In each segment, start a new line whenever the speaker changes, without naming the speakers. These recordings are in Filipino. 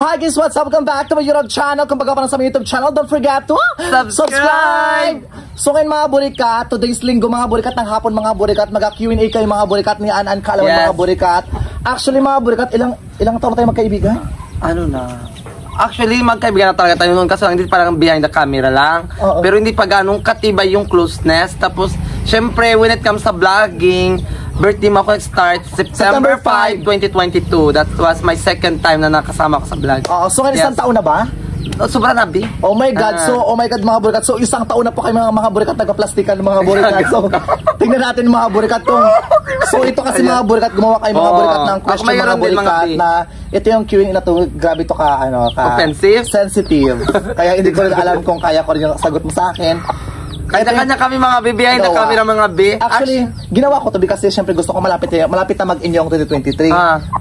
Hi guys, what's up? Welcome back to my YouTube channel. Kung baga pa lang sa my YouTube channel, don't forget to subscribe! So ngayon mga burikat, today's linggo mga burikat ng hapon mga burikat, mag-Q&A kayo mga burikat ni An Kaalaman mga burikat. Actually mga burikat, ilang taon na tayo magkaibigan?
Ano na? Actually, magkaibigan na talaga tayo noon kasi hindi parang behind the camera lang. Pero hindi pa ganong katibay yung closeness. Tapos, syempre, when it comes sa vlogging, birthday mo ako nag-start September 5, 2022. That was my second time na nakasama ko sa vlog.
So ngayon isang taon na ba?
Sobra na, Bi.
Oh my God, oh my God mga burikat. So isang taon na po kayo mga burikat, nagpa-plastikan mga burikat. So tingnan natin mga burikat kung so ito kasi mga burikat, gumawa kayo mga burikat ng question mga burikat na ito yung Q&A na to, grabe to ka
offensive,
sensitive. Kaya hindi ko rin alam kung kaya ko rin yung sagot mo sa akin.
Kanya-kanya kami mga bibiyahin na kami ng mga B.
Actually, ginawa ko to kasi siyempre gusto ko malapit na mag-inyong 2023.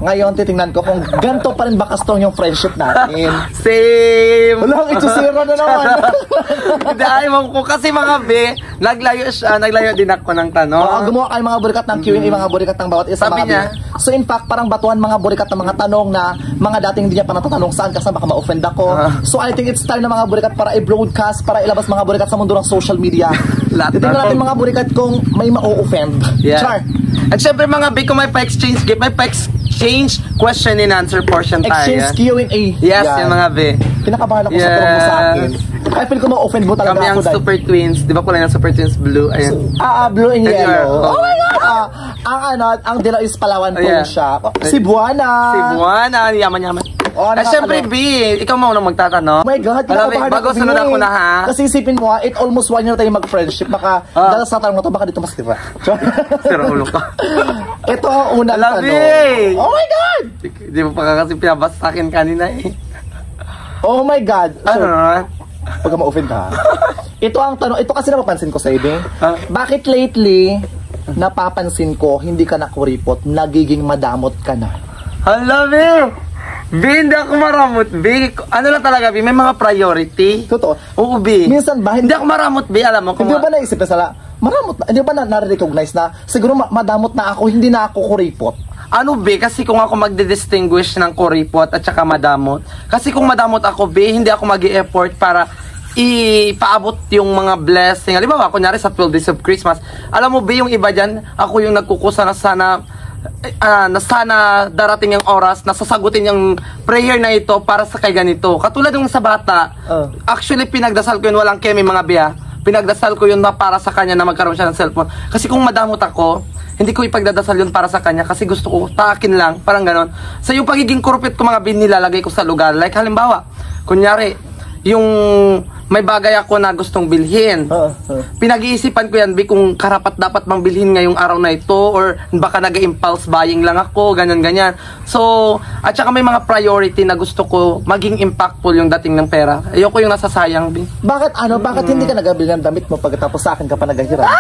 Ngayon, titingnan ko kung ganito pa rin ba ka-strong yung friendship natin.
Same!
Walang ito zero na naman.
Hindi, ayaw ko kasi mga B, naglayo din ako ng tanong.
Gumawa kayo mga burikat ng Q&A, mga burikat ng bawat isa.
Sabi niya.
So in fact, parang batuan mga burikat ng mga tanong na mga dating hindi niya pa natatanong saan kasi baka ma-offend ako. So I think it's time na mga burikat para i-broadcast, para ilabas mga burikat sa mundo ng social media. Titingnan natin mga burikat kung may ma-offend. Char.
At syempre mga B, kung may pa-exchange gift, may pa-exchange question and answer portion tayo.
Exchange Q&A.
Yes, yung mga B.
Kinakabahan ako sa tanong mo sa akin. I feel ko ma-offend mo talaga
kami
ako.
Kami ang super twins. Di ba kulay ng super twins? Blue. Ayun.
Blue and yellow. Oh my God! Ang Dela is Palawan po siya.
Cebuana. Yaman-yaman. Siyempre, B, ikaw mo unang magtatanong.
Oh my God,
bago sunod ako na ha.
Kasi isipin mo it almost 1 year tayo mag-friendship. Baka, dahil sa tanong mo to, baka dito masira.
Sira ulo ka.
Ito ang unang tanong. Oh my God!
Di mo pa kasi pinabasa sa akin kanina eh.
Oh my God.
Ano naman?
Pagka ma-offend ka. Ito ang tanong, ito kasi napapansin ko sa ibe. Bakit lately, napapansin ko, hindi ka nakuripot, nagiging madamot ka na?
Hala, B! B, hindi ako maramot, B. Ano lang talaga, B? May mga priority.
Totoo?
Oo, B.
Minsan ba?
Hindi ako maramot, B. Alam mo kung...
Hindi ba naisip na sala? Maramot na? Hindi ba na-recognize na? Siguro madamot na ako, hindi na ako kuripot.
Ano, B? Kasi kung ako magdi-distinguish ng kuripot at saka madamot. Kasi kung madamot ako, B, hindi ako mag-i-effort para ipaabot yung mga blessing. Halimbawa, kunyari sa 12 days of Christmas. Alam mo, B, yung iba dyan, ako yung nagkukusa na sana darating yung oras na sasagutin yung prayer na ito para sa kay ganito. Katulad yung sa bata, actually pinagdasal ko yun, walang kemi mga biya. Pinagdasal ko yun na para sa kanya na magkaroon siya ng cellphone. Kasi kung madamot ako, hindi ko ipagdadasal yun para sa kanya kasi gusto ko takin lang, parang ganon. Sa yung pagiging kurupit ko mga nilalagay ko sa lugar. Like halimbawa, kunyari, yung may bagay ako na gustong bilhin. Pinag-iisipan ko yan, B, kung karapat dapat bang bilhin ngayong araw na ito or baka nag-impulse buying lang ako, ganyan-ganyan. So, at saka may mga priority na gusto ko maging impactful yung dating ng pera. Ayoko yung nasasayang, B.
Bakit hindi ka nagabili ng damit mo pagkatapos sa akin ka pa naghiram?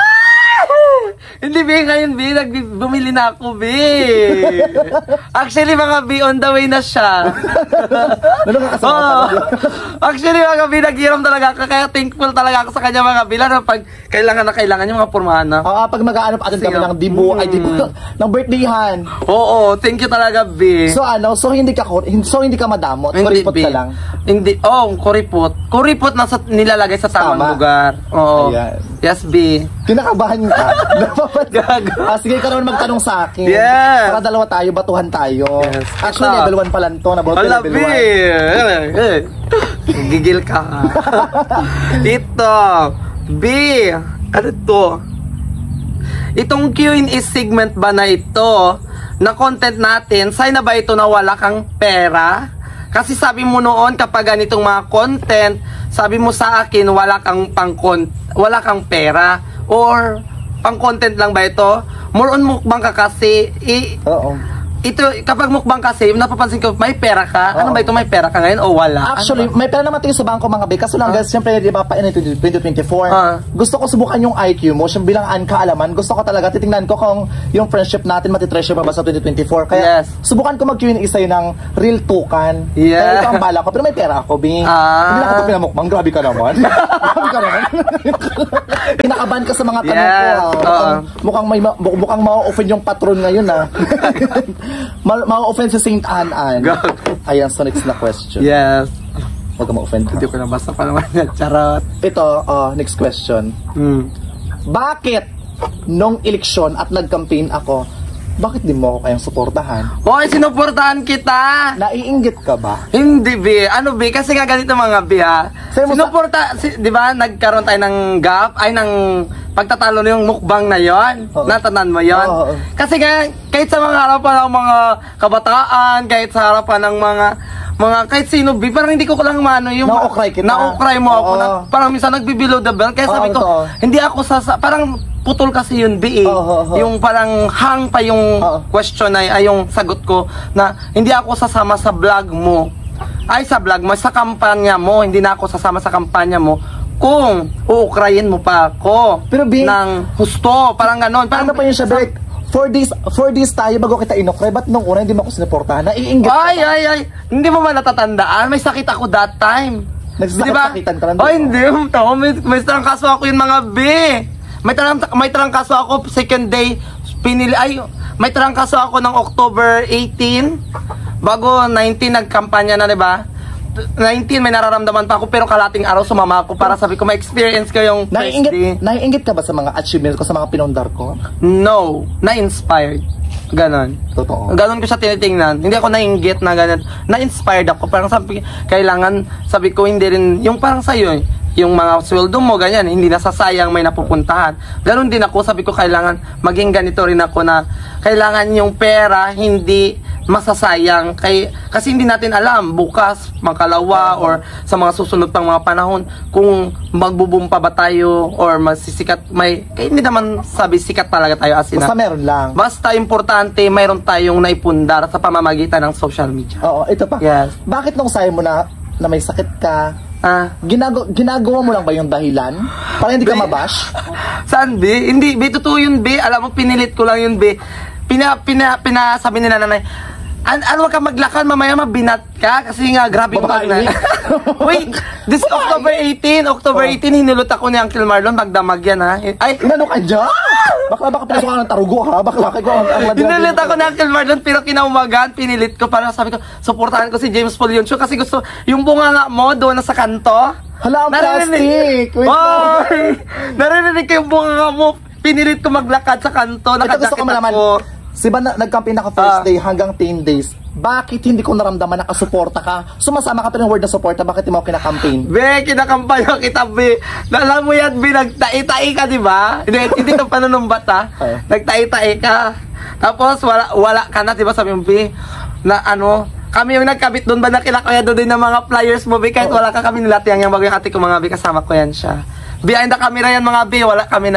Hindi, B, ngayon, B, bumili na ako, B. Actually, mga B, on the way na siya. Actually, mga B, naghiram talaga ako. Kaya thankful talaga ako sa kanya, mga B. Lalo pag kailangan yung mga pormahan na.
Pag mag-aano pa atin kami ng dibo, ng birthdayhan.
Oo, thank you talaga, B.
So hindi ka madamot? Kuripot ka lang?
Hindi, kuripot. Kuripot na nilalagay sa tamang lugar. Oo. Yes, B.
Kinakabahan ka? Sige ka naman magtanong sa akin.
Yes.
Para dalawa tayo, batuhan tayo.
Yes.
Actually, level 1 pa lang to.
Level 1. Gigil ka. Ito. B. Ano ito? Itong Q&A segment ba na ito, na content natin, sign na ba ito na wala kang pera? Kasi sabi mo noon kapag ganitong mga content, sabi mo sa akin wala kang pera or pang content lang ba ito? More on mukbang ka kasi. Ito, kapag mukbang kasi, napapansin ko, may pera ka? Ano ba ito, may pera ka ngayon o wala?
Actually, may pera naman tayo sa bangko mga be. Kaso lang guys, siyempre, di ba, pa in 2024, gusto ko subukan yung IQ mo, siyang bilang kaalaman. Gusto ko talaga, titingnan ko kung yung friendship natin matitreasure pa ba sa 2024. Kaya, subukan ko mag-Q&A sa'yo ng real tukan. Kaya ito ang bala ko, pero may pera ako, Bing. Hindi lang ako pinamukbang, grabe ka naman. Grabe ka naman. Kinakabahan ka sa mga tanong ko. Mukhang ma-offend yung patron ngayon, Ma-offend si Saint Ann. Ayan, so next na question.
Yes.
Huwag ka ma-offend.
Hindi ko nabasa pa naman yan. Charot.
Ito, next question. Bakit nung eleksyon at nag-campaign ako, bakit di mo ako kayang suportahan?
Hoy, sinuportahan kita!
Naiinggit ka ba?
Hindi, B. Ano, B? Kasi nga ganito mga B, ha? Di ba, nagkaroon tayo ng gap, ng pagtatalo yung mukbang na yon. Natanan mo yon? Kasi nga, kahit sa mga harapan ng mga kabataan, kahit sa harapan ng mga kahit sino, B, parang hindi ko lang yung
na-ukray kita.
Na-ukray mo ako. Parang minsan nagbibelow the belt. Kaya sabi ko, hindi ako parang putol kasi yun, B, yung parang hang pa yung question ay yung sagot ko na hindi ako sasama sa vlog mo. Sa vlog mo, sa kampanya mo, hindi na ako sasama sa kampanya mo kung uukrayin mo pa ako.
Pero B,
ng husto, parang ganon.
Ano pa yun siya, Bek? 4 days tayo bago kita inukray. Ba't nung una hindi mo ako sinuportahan? Naiinggit ka ba?
Hindi mo ba natatandaan? May sakit ako that time.
Nagsakitan ka lang.
Hindi. May trangkaso ako yung mga B. May trangkaso ako second day. May trangkaso ako ng October 18. Bago 19 nagkampanya na, diba? 19 may nararamdaman pa ako pero kalating araw sumama ako para sabi ko ma-experience ko yung first day.
Naiinggit ka ba sa mga achievements ko, sa mga pinundar ko?
No. Na-inspired. Ganon.
Totoo.
Ganon ko siya tinitingnan. Hindi ako nainggit na ganon. Na-inspired ako. Parang sabi ko hindi rin, yung parang sa'yo, yung mga sweldo mo, ganyan, hindi nasasayang, may napupuntahan. Ganon din ako, sabi ko kailangan maging ganito rin ako na kailangan yung pera hindi masasayang. Kasi hindi natin alam, bukas, makalawa, or sa mga susunod pang mga panahon, kung magbuboom pa ba tayo, or masisikat, hindi naman sabi sikat talaga tayo as in.
Basta meron lang.
Basta importante, mayroon tayong naipundar sa pamamagitan ng social media.
Oo, ito pa.
Yes.
Bakit nung sayo mo na may sakit ka, ginagawa mo lang ba yung dahilan? Para hindi ka mabash?
Saan, B? Hindi, B, totoo yun, B. Alam mo, pinilit ko lang yun, B. Sabi nila nanay, ano ka maglakad, mamaya mabinat ka kasi nga grabe ko na. Wait, this October 18, hinulot ako ni Uncle Marlon, magdamag yan, ha?
Inano ka dyan? Baka pinasok ka ng tarugo, ha?
Hinulot ako ni Uncle Marlon, pero kinaumagan, pinilit ko, para sabi ko, suportahan ko si James Paul yun kasi gusto, yung bunga nga mo, doon na sa kanto.
Hala, ang plastic!
Narinig ko yung bunga nga mo, pinilit ko maglakad sa kanto,
nakajakit ako. Siba nag-campaign ako first day hanggang 10 days. Bakit hindi ko naramdaman nakasuporta ka? Sumasama ka pa ng word na suporta, bakit hindi mo kinakampaign?
Be, kinakampanya kita, Be. Alam mo yan, Be, nagtai-tai ka, di ba? Hindi ito panunumbat, ha? Nagtai-tai ka. Tapos, wala ka na, di ba, sabi mo, Be, na kami yung nagkabit doon ba na kilakaya doon din ng mga flyers mo, Be, kahit wala ka kami nilatiyang yung bagay ate ko, mga Be, kasama ko yan siya. Behind the camera yan, mga Be, wala kami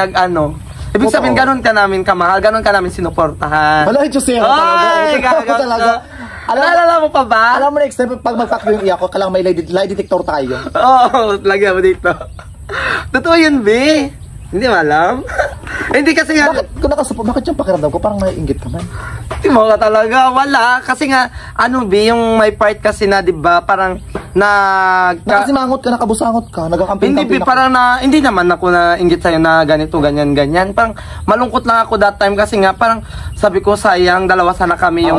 Ibig sabihin, ganun ka namin kamahal, ganun ka namin sinuportahan.
Wala, Josero talaga.
Alala mo pa ba?
Alam mo next time, pag mag-pack yung iyak ko, kailangan may lie detector tayo.
Oo, lagyan mo dito. Totoo yun, B. Hindi mo alam? Hindi kasi nga...
Bakit yung pakiramdam ko? Parang naiinggit ka man.
Hindi mo ka talaga, wala. Kasi nga, B, yung may part kasi na, di ba, parang
nakasimangot ka, nakabusangot ka, nagkakamping-camping
ako. Parang hindi naman ako nainggit sa'yo na ganito, ganyan. Parang malungkot lang ako that time kasi nga, parang sabi ko, sayang, dalawa sana kami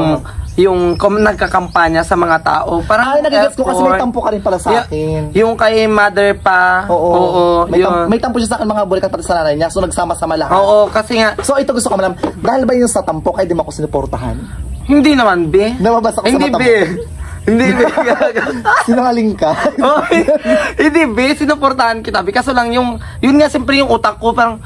yung nagkakampanya sa mga tao. Parang
nagigets ko kasi may tampo ka rin pala sa akin.
Yung kay mother pa. Oo.
May tampo siya sa akin mga bulikan pati sa nanay niya. So nagsama-sama lahat.
Oo, kasi nga.
So ito gusto ko malam. Dahil ba yung sa tampo, kaya di mo ako sinuportahan?
Hindi naman, B.
Nababasa ko sa
tampo. Hindi, B.
Sinungaling ka?
Hindi, B. Sinuportahan kita, B. Kaso lang yun nga, siyempre yung utak ko, parang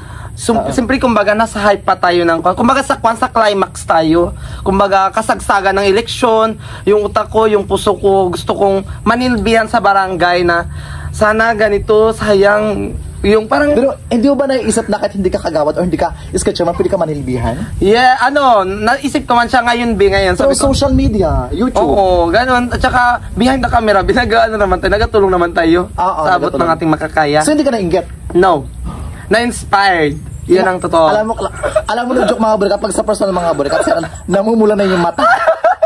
siyempre, kumbaga, nasa hype pa tayo kumbaga, sa climax tayo. Kumbaga, kasagsagan ng eleksyon, yung utak ko, yung puso ko, gusto kong manilbihan sa barangay na sana ganito, sayang, yung parang...
Pero, hindi mo ba naiisip na kahit hindi ka kagawad o hindi ka sketcher man, pwede ka manilbihan?
Yeah, naisip ko man siya ngayon, B, ngayon.
So, social media, YouTube.
Oo, ganun. At saka, behind the camera, nagatulong naman tayo sa abot ng ating makakaya.
So, hindi ka nainggit?
No. Na-inspired. Yan ang totoo.
Alam mo nung joke mga burikat, pag sa personal mga burikat, namumula na yung mata.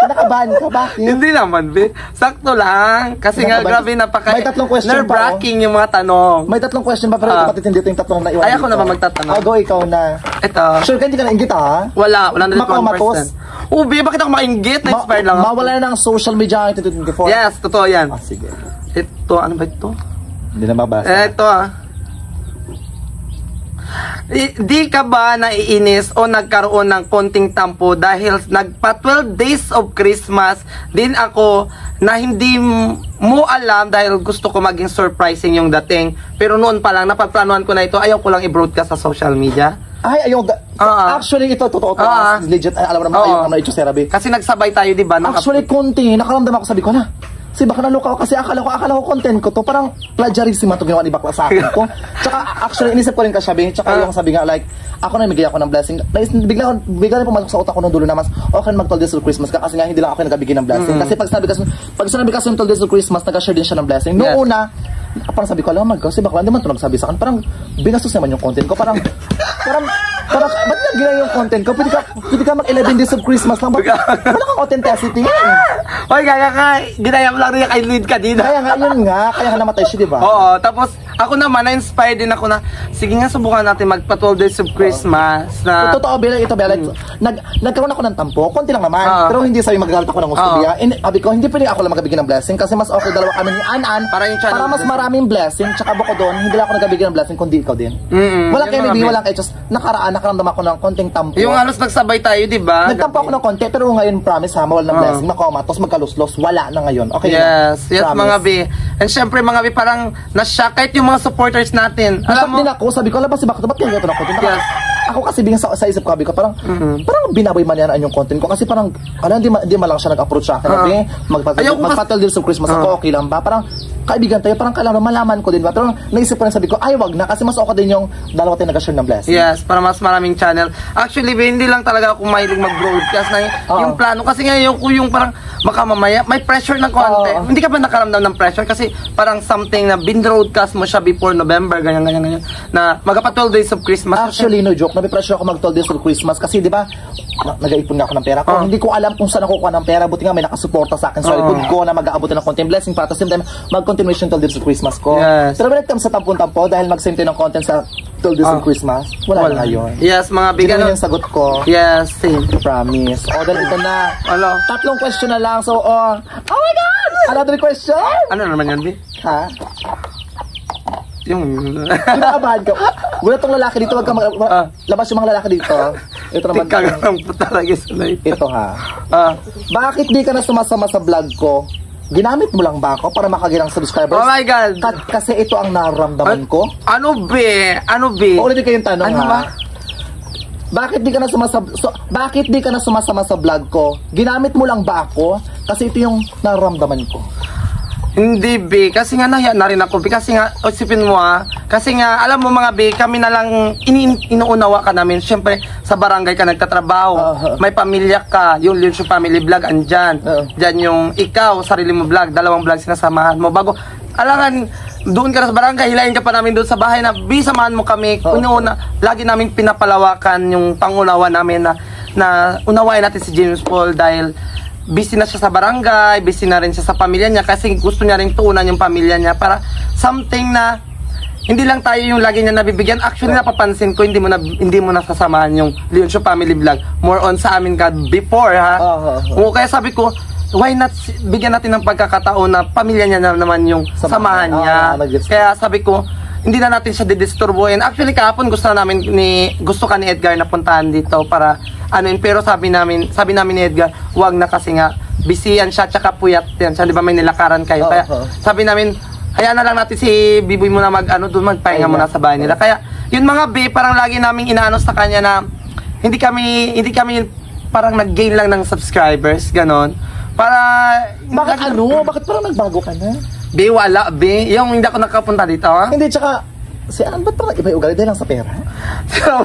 Kinakabahan ka, bakit?
Hindi naman, be. Sakto lang. Kasi nga, grabe,
May tatlong question
nerve-wracking yung mga tanong.
May tatlong question pa, pero ipatitindi ito yung tatlong na iwan.
Ay, ako na ba magtatanong?
Go, ikaw na.
Ito.
Sure ka, hindi ka na-inggit, ha?
Wala, 101%.
Makamatos.
Be, bakit ako ma-inggit? Na-inspired lang ako.
Mawala na ng social media ng 2024.
Yes, totoo yan.
Sige.
Ito, ano ba ito?
Hindi na mabasa.
Ito, Di ka ba naiinis o nagkaroon ng konting tampo dahil nagpa 12 days of Christmas din ako na hindi mo alam dahil gusto ko maging surprising yung dating, pero noon pa lang napagplanuhan ko na ito, ayaw ko lang i-broadcast sa social media.
Ay, ayaw. Actually, ito, totoo to. Legit, alam mo naman, ayaw na ito, Serabi.
Kasi nagsabay tayo, di ba?
Actually, konti, nakaramdam ako, sabi ko na. Kasi baka naluka ako kasi akala ko content ko to parang plagiarism ito ginawa ni bakla sa akin ko. Tsaka actually inisip ko rin kasabi, tsaka yung sabi nga like ako na bigyan ako ng blessing. Bigla rin pumasok sa utak ko nung dulo na mas okay mag-12 days of Christmas ka kasi nga hindi lang ako yung nagabigay ng blessing. Kasi pag sinabi kasi yung 12 days of Christmas, nag-share din siya ng blessing. Noong una, parang sabi ko, alam mo, kasi bakla, hindi man ito nagsabi sa akin. Parang binastos naman yung content ko. Parang ba't nagina yung content ko? Pwede ka mag-11 days of Christmas lang. Wala kang authenticity.
Hoy, ginaya mo lang rin kay lead ka dito.
Kaya nga, yun nga. Kaya nga namatay siya, di ba?
Oo, tapos ako naman, na-inspired din ako na, sige nga, subukan natin magpa 12 days of Christmas. Na...
Totoo, Bella, nagkaroon ako ng tampo, konti lang naman. Pero hindi sabi magalit ako ng gusto niya. Sabi ko, hindi pwede ako lang magabigay ng blessing kasi mas okay dalawa kami ni An-An para mas maraming blessing. Tsaka bako doon, hindi lang ako nagabigay ng blessing kundi ikaw din. Walang kayo, maybe walang kayo. Just nakaramdam ako ng konting tampo.
Yung halos nagsabay tayo, di ba?
Nagtampo ako ng konti, pero ngayon promise ha, mawala ng blessing, makomatos, magkaluslos, wala na ngayon. Okay.
Yes, mga B. And syempre mga B, parang na-shock kahit yung mga supporters natin.
Alam mo din ako, sabi ko, labas si bakit ba't ganyan ako? Yes. Ako kasi bigyan sa isip ko, parang binaboy man yan yung content ko kasi parang hindi man lang siya nag-approach sa akin. Magpatal deals of Christmas ako, okay lang ba? Parang kaibigan tayo, parang kailangan malaman ko din ba? Pero naisip ko rin, sabi ko, ay wag na kasi mas okay din yung dalawa tayo nag-share ng blessing.
Yes, para mas maraming channel. Actually, hindi lang talaga ako mahilig mag-broadcast na yung plano. Kasi ngayon ko yung parang baka mamaya, may pressure ng konti. Hindi ka ba nakaramdam ng pressure? Kasi parang something na bin-broadcast mo siya before November, ganyan. Na magpa 12 days of Christmas.
Actually, no joke, nabipressure ako mag 12 days of Christmas kasi di ba, nag-aipon na ako ng pera ko. Hindi ko alam kung saan ako kuha ng pera. Buti nga may nakasuporta sa akin sa likod ko na mag-aabutin ng konting blessing para at the same time mag-continuation 12 days of Christmas ko.
Yes.
Pero when it comes sa tampon-tampo, dahil mag-same tayo ng content sa 12 days of Christmas, wala na ngayon.
Yes, mga bigan.
Yun yung sagot ko.
Yes, same.
Promise. Dahil ito na.
Hello.
Tatlong question na lang. So, oh my God! Another question?
Ano naman yan, Bi?
Ha?
Yung...
Kinakabahan ka. Wala tong lalaki dito. Wag ka labas yung mga lalaki dito. Ito naman. Ito ha. Bakit di ka na sumasama sa vlog ko? Ginamit mo lang ba ako para makagirang subscribers?
Oh my God!
Kasi ito ang nararamdaman ko.
Ano be?
Ulitin ko yung tanong
ano
ha. Bakit di ka na sumasama sa vlog ko? Ginamit mo lang ba ako? Kasi ito yung nararamdaman ko.
Hindi, B. Kasi nga nahiya na rin ako, B. Kasi nga, isipin mo kasi nga, alam mo mga B, kami na lang inuunawa ka namin. Siyempre, sa barangay ka nagtatrabaho. May pamilya ka. Yung family vlog, andyan. Diyan yung ikaw, sarili mo vlog. 2 vlog sinasamahan mo. Bago, alangan, doon ka na sa barangay, hilahin ka pa namin doon sa bahay na, B, samahan mo kami. Lagi namin pinapalawakan yung pangunawa namin na unawain natin si James Paul dahil busy na siya sa barangay, busy na rin siya sa pamilya niya kasi gusto niya rin tuunan yung pamilya niya para something na hindi lang tayo yung lagi niya nabibigyan. Actually, napapansin ko, hindi mo nasasamahan yung Leon Show Family Vlog. More on sa amin ka before, ha? Kaya sabi ko, why not bigyan natin ng pagkakataon na pamilya niya naman yung samahan niya. Kaya sabi ko, hindi na natin siya didisturbuhin. Actually, kahapon gusto ka ni Edgar na puntahan dito para pero sabi namin ni Edgar, wag na kasi nga busy yan siya, tsaka puyat yan siya, di ba may nilakaran kayo. Kaya sabi namin, hayaan na lang natin si Biboy muna doon magpahinga muna sa bahay nila. Kaya yun mga B, parang lagi naming inaano sa kanya na hindi kami parang nag-gain lang ng subscribers, ganon. Para
Bakit parang nagbago ka na?
B, wala, B. Yung hindi ako nakapunta dito, ha?
Hindi, tsaka, ba't parang iba yung ugali dahil lang sa pera?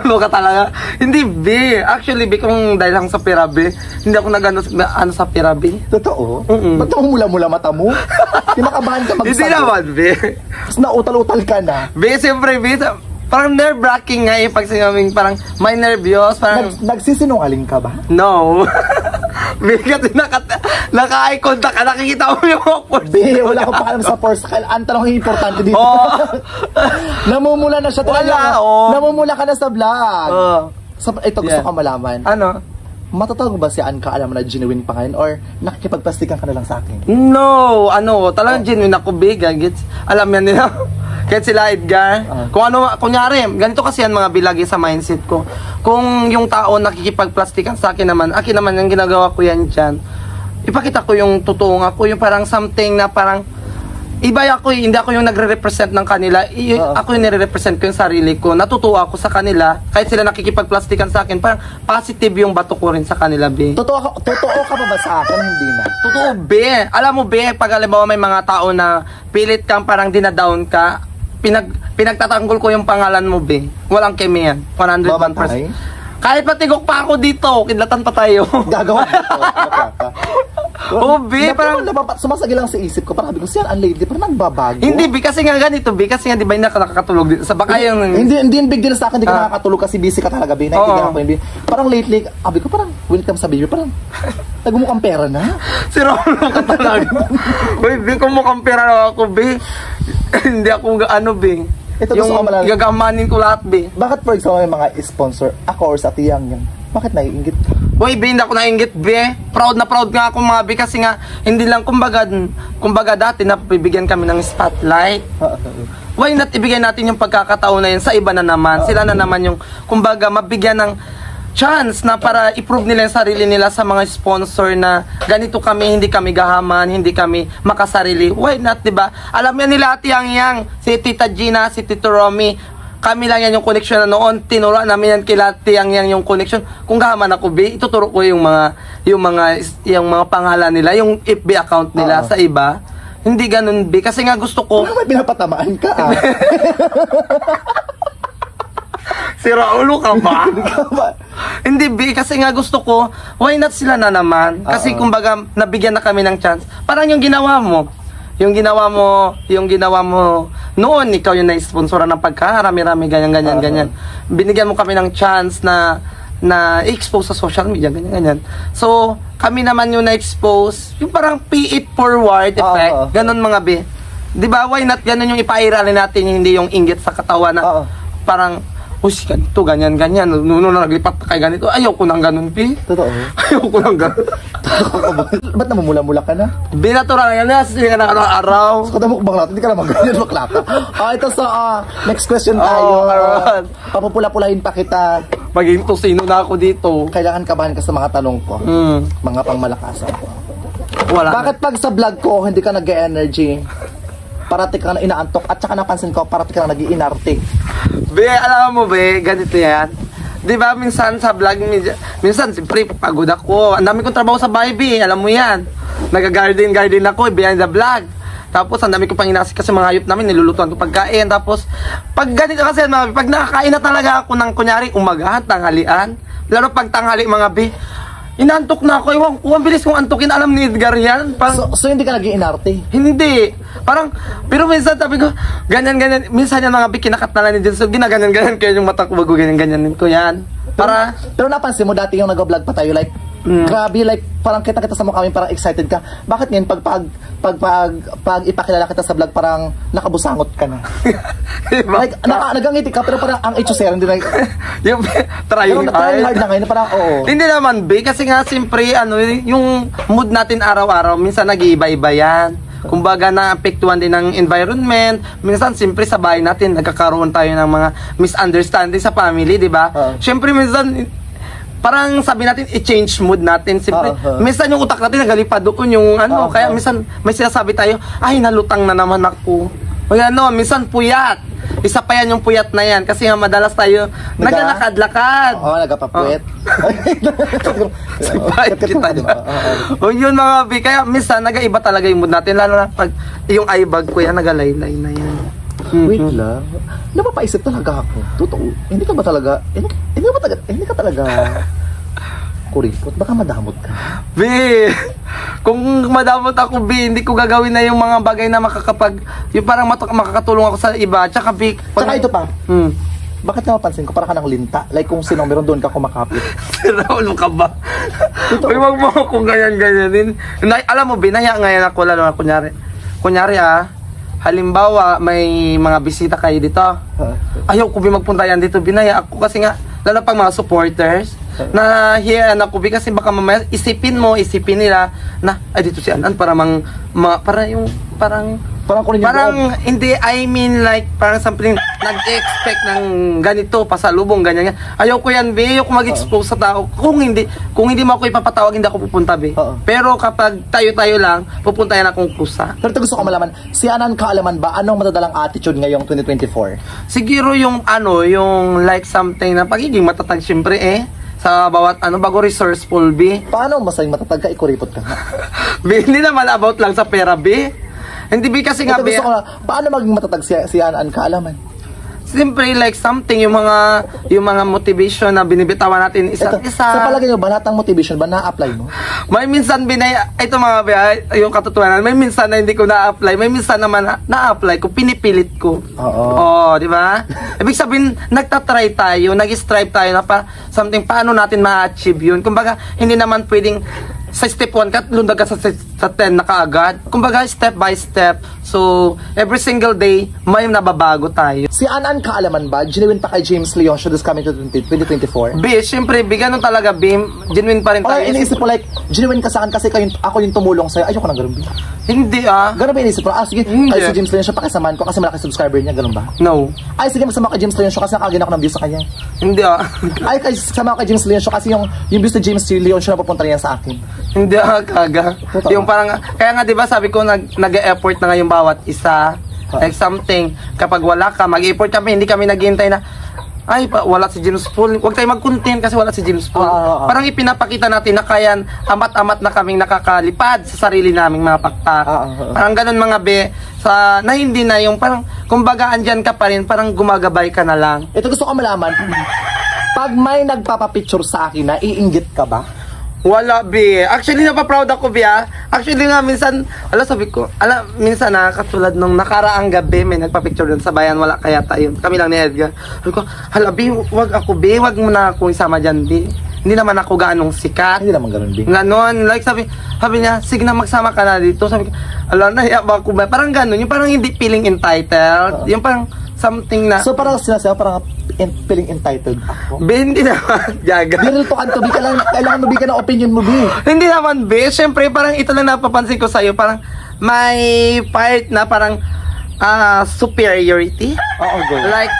Ulo ka talaga. Hindi, B. Actually, B, kung dahil lang sa pera, B, hindi ako nag-ano sa pera, B.
Totoo? Ba't mo mula-mula mata mo? Kinakabahan ka magsagot.
Hindi naman, B.
Tapos nautal-utal ka na.
B, siyempre, B, parang nerve-wracking nga pag sinaming parang may nervyos, parang...
Nagsisinungaling ka ba?
No. Bigat din naka-eye contact ka, nakikita mo yung force.
Be, wala akong pakalam sa force. Ang tanong importante dito. Namumula na siya talaga. Namumula ka na sa vlog. Ito gusto ko malaman.
Ano?
Matatawag ba si Ann Ka-Alaman na genuine pa ngayon or nakikipagplastikan ka na lang sa akin?
No, talagang genuine ako, big. Alam yan nila. Kahit sila Edgar. Kung ano, kunyari, ganito kasi yan mga bilagi sa mindset ko. Kung yung tao nakikipagplastikan sa akin naman yung ginagawa ko yan dyan. Ipakita ko yung totoo ako, yung parang something na parang iba ako, hindi ako yung nagre-represent ng kanila. Ako yung nire-represent ko yung sarili ko. Natutuwa ako sa kanila. Kahit sila nakikipagplastikan sa akin, parang positive yung bato ko rin sa kanila, be.
Totoo ka ba sa akin? Hindi na.
Totoo, be. Alam mo, be, pag alimbawa may mga tao na pilit kang parang dinadown ka, pinagtatanggol ko yung pangalan mo, be. Walang kemi yan. 101%. Kahit patigok pa ako dito, kidlatan pa tayo.
Gagawa dito.
Be, parang
sumasagi lang sa isip ko. Parang sabi ko, siya ang lady, parang nagbabago.
Hindi, be, kasi nga ganito, be, kasi nga di ba hindi nakakatulog dito sa baka yung...
Hindi yung big deal sa akin, hindi ka nakakatulog kasi busy ka talaga, be. Naintindihan ako yung be. Parang lately, sabi ko, parang welcome sa baby, parang nagmumukhang pera na.
Si Rolo ka talaga. Uy, be, kung mukhang pera na ako, be. Hindi ako be.
Ito
yung gagamanin ko lahat, be.
Bakit for example may mga sponsor, ako or sa tiyang yan, bakit naiingit ka?
Uy, be, hindi ako nainggit, be. Proud na proud nga ako mga be kasi nga, hindi lang, kumbaga dati napibigyan kami ng spotlight. Why not ibigay natin yung pagkakataon na yun sa iba na naman? Sila na naman yung, kumbaga, mabigyan ng chance na para i-prove nila yung sarili nila sa mga sponsor na ganito kami, hindi kami gahaman, hindi kami makasarili. Why not, diba? Alam yan nila Ate Yang, si Tita Gina, si Tito Romy, kami lang yan yung connection na noon, tinuruan namin yan kila Ate Yang yung connection. Kung gahaman ako, be, ituturo ko yung mga pangalan nila, yung FB account nila sa iba. Hindi ganun, be, kasi nga gusto ko.
May pinapatamaan ka,
Si Raulo ka ba? Hindi, be, kasi nga gusto ko, why not sila na naman? Kasi kumbaga, nabigyan na kami ng chance. Parang yung ginawa mo noon, ikaw yung na-sponsoran ng pagkarami-rami, ganyan. Binigyan mo kami ng chance na i-expose sa social media, ganyan. So, kami naman yung na-expose, yung parang pay it forward effect, ganun mga be. Diba, why not ganun yung ipairalin natin, hindi yung inggit sa katawan na parang, ganito, ganyan. Nuno na naglipat kay ganito. Ayaw ko nang ganun, Pi.
Totoo.
Ayaw ko nang ganun.
Ba't namumula-mula ka na?
Binatural yan. Sige ka na araw-araw.
Sa kadamok baklat, hindi ka naman ganyan maklata. Ito next question tayo. Papupula-pulahin pa kita.
Maging tosino na ako dito.
Kailangan kabahan ka sa mga tanong ko. Mga pangmalakasan ko.
Wala.
Bakit pag sa vlog ko, hindi ka nag-energy? Parati ka na inaantok at saka napansin ko, parati ka na nag-iinarte.
Be, alam mo be, ganito yan. Diba, minsan sa vlog, minsan siyempre pagod ako. Ang dami kong trabaho sa bahay, be, alam mo yan. Nag-garden ako, behind the vlog. Tapos, ang dami ko pang inasik kasi mga hayop namin, nilulutuan ko pagkain. Tapos, pag ganito kasi, pag nakakain na talaga ako ng kunyari, umagahan, tanghalian. Lalo pag tanghali, mga be, inantok na ako. Iwan ko, ang bilis kong antukin. Alam ni Edgar yan. Parang,
so hindi ka nag-iinarte?
Hindi. Parang, pero minsan sabi ko, ganyan. Minsan yan mga kinakakat na lang ni Jensen. Ginaganyan kaya yung mata ko bago ganyan ko yan.
Pero napansin mo dati yung nag-vlog pa tayo, like, grabe, like, parang kita sa mukha kami, parang excited ka. Bakit ngayon, pag ipakilala kita sa vlog, parang nakabusangot ka na? Like, nagangiti ka, pero parang ang itchusera, hindi na...
Yung trying
hard na ngayon, parang oo.
Hindi naman, be, kasi nga, siyempre, yung mood natin araw-araw, minsan nag-iiba-iba yan. Kumbaga naapektuhan din ng environment. Minsan siyempre sa bahay natin nagkakaroon tayo ng mga misunderstanding sa family, di ba? Siyempre minsan parang sabi natin i-change mood natin. Siyempre minsan yung utak natin nagalipad doon yung kaya minsan may sinasabi tayo, ay nalutang na naman ako. O minsan puyat. Isa pa yan yung puyat na yan kasi nga madalas tayo naglalakad-lakad.
Oo, nagpapapuwet.
O yun mga bi, kaya minsan nagaiba talaga yung mood natin, lalo na pag yung eye bag ko yan, nagalaylay na yan.
Wait lang, napapaisip talaga ako. Totoo, hindi ka ba talaga kuripot? Baka madamot ka.
Bi, kung madamot ako, bi, hindi ko gagawin na yung mga bagay na yung parang makakatulong ako sa iba. Tsaka, bi,
tsaka ito pa, Bakit na mapansin ko? Para ka ng linta. Like kung sino meron doon ka kumakapit.
Raul ka ba? Uy, wag mo kung ganyan-ganyan din. Alam mo, binaya ngayon ako, lalo na kunyari halimbawa, may mga bisita kayo dito. Ayaw ko magpunta yan dito. Binaya ako kasi nga, lalo pag mga supporters, na hiyan ako kasi baka mamaya isipin nila na, ay dito si Anan, parang hindi, I mean like parang something nag-expect ng ganito pasalubong ganyan. Ayaw ko yan, be. Ayaw ko mag-expose sa tao. Kung hindi mo ako ipapatawag, hindi ako pupunta, be. Pero kapag tayo-tayo lang, pupunta yan akong kusa.
Pero ito gusto ko malaman, si Anan kaalaman ba anong matadalang attitude ngayong 2024?
Siguro yung yung like something na pagiging matatag syempre sa bawat bago resourceful, be.
Paano masayang matatag ka, ikuripot ka?
Be, hindi naman about lang sa pera, be. Hindi ba kasi nga,
gusto ko na, paano maging matatag si Anan kaalaman?
Siyempre, like something, yung mga motivation na binibitawan natin isa.
Sa palagay nyo ba, lahat ng motivation ba na-apply mo?
May minsan, ito mga yung katotohanan, may minsan na hindi ko na-apply, may minsan naman na-apply ko, pinipilit ko. Oo, di ba? Ibig sabihin, nagtatry tayo, nag-strive tayo na something, paano natin ma-achieve yun? Kumbaga, hindi naman pwedeng sa step 1 ka, lundag ka sa 10 na kaagad. Kumbaga, step by step. So, every single day, may nababago tayo.
Si Anan kaalaman ba, genuine pa kay James Leoncio this coming to 2024?
B, syempre, ganun talaga, B. Genuine pa rin tayo.
Iniisip mo like, genuine ka saan kasi ako yung tumulong sa'yo. Ayoko na ganun, B.
Hindi,
Ganun ba iniisip mo? Sige, ay si James Leoncio, pakisamaan ko kasi malaki subscriber niya, ganun ba?
No.
Ay, sige, masama kay James Leoncio kasi nakagin ako ng views sa kanya.
Hindi,
Ay, sama kay James Leoncio kasi yung views ni James Leoncio na pupunta niya sa akin.
Hindi, kaga. Yung parang, kaya nga, di ba, sabi ko, nag-e-effort na ngayon bawat isa. Like something, kapag wala ka, mag-effort kami, hindi kami naghihintay na, ay, wala si James Paul. Huwag tayo mag-content kasi wala si James Paul. Parang ipinapakita natin na kayan, amat-amat na kaming nakakalipad sa sarili naming mga pakpak. Parang ganun mga be, na hindi na yung parang, kumbaga andyan ka pa rin, parang gumagabay ka na lang.
Ito gusto ko malaman, pag may nagpapapicture sa akin na, iinggit ka ba?
Wala, be. Actually, napaproud ako, be, Actually nga, minsan, sabi ko, minsan katulad nung nakaraang gabi, may nagpa-picture dun sa bayan, wala kaya tayo. Kami lang ni Edgar. Sabi ko, be, wag ako, be, wag mo na akong isama dyan, be. Hindi naman ako ganong sikat.
Hindi naman ganun, be.
Ganon, like sabi niya, sige na, magsama ka na dito. Sabi ko, nahiya ba ako ba? Parang ganon, yung parang hindi feeling entitled. Yung parang something na...
So parang sinasabi, parang feeling entitled ako?
Be, hindi naman, Jaga.
Be, to kanto, be, kailangan mo, be, ka ng opinion mo, be.
Hindi naman, be. Siyempre, parang ito lang napapansin ko sa'yo, parang may part na parang superiority.
Go.
Like,